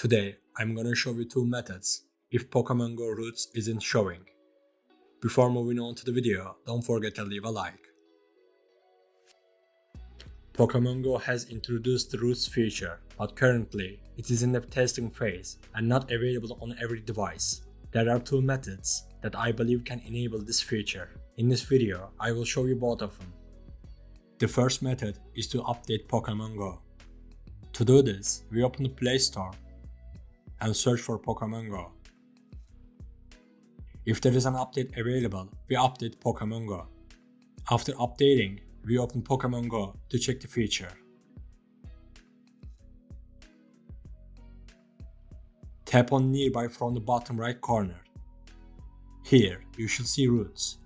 Today, I'm gonna show you two methods if Pokemon Go routes isn't showing. Before moving on to the video, don't forget to leave a like. Pokemon Go has introduced the routes feature, but currently it is in the testing phase and not available on every device. There are two methods that I believe can enable this feature. In this video, I will show you both of them. The first method is to update Pokemon Go. To do this, we open the Play Store and search for Pokemon Go. If there is an update available, we update Pokemon Go. After updating, we open Pokemon Go to check the feature. Tap on Nearby from the bottom right corner. Here, you should see routes.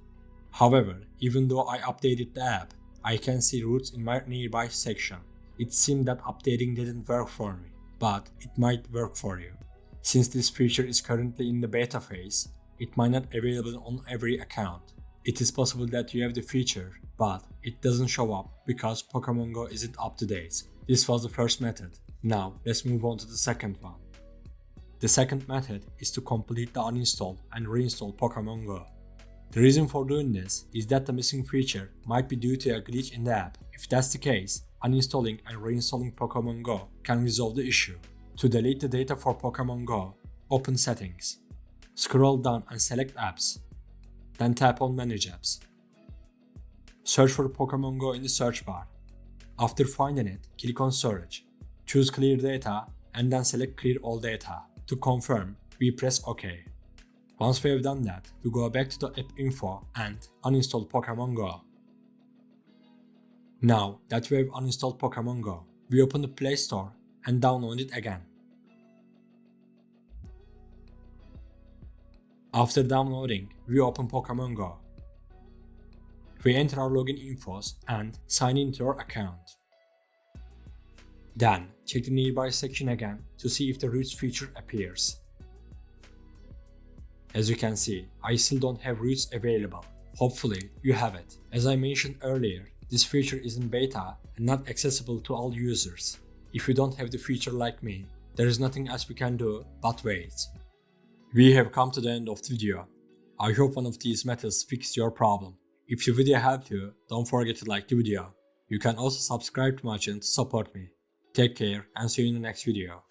However, even though I updated the app, I can see routes in my Nearby section. It seemed that updating didn't work for me, but it might work for you. Since this feature is currently in the beta phase, it might not be available on every account. It is possible that you have the feature, but it doesn't show up because Pokemon Go isn't up to date. This was the first method. Now, let's move on to the second one. The second method is to complete the uninstall and reinstall Pokemon Go. The reason for doing this is that the missing feature might be due to a glitch in the app. If that's the case, uninstalling and reinstalling Pokemon Go can resolve the issue. To delete the data for Pokemon Go, open Settings. Scroll down and select Apps. Then tap on Manage Apps. Search for Pokemon Go in the search bar. After finding it, click on Storage. Choose Clear Data and then select Clear All Data. To confirm, we press OK. Once we have done that, we go back to the app info and uninstall Pokemon Go. Now that we have uninstalled Pokemon Go, we open the Play Store and download it again. After downloading, we open Pokemon Go. We enter our login infos and sign into our account. Then, check the Nearby section again to see if the routes feature appears. As you can see, I still don't have routes available. Hopefully, you have it. As I mentioned earlier, this feature is in beta and not accessible to all users. If you don't have the feature like me, there is nothing else we can do but wait. We have come to the end of the video. I hope one of these methods fixed your problem. If the video helped you, don't forget to like the video. You can also subscribe to my channel to support me. Take care and see you in the next video.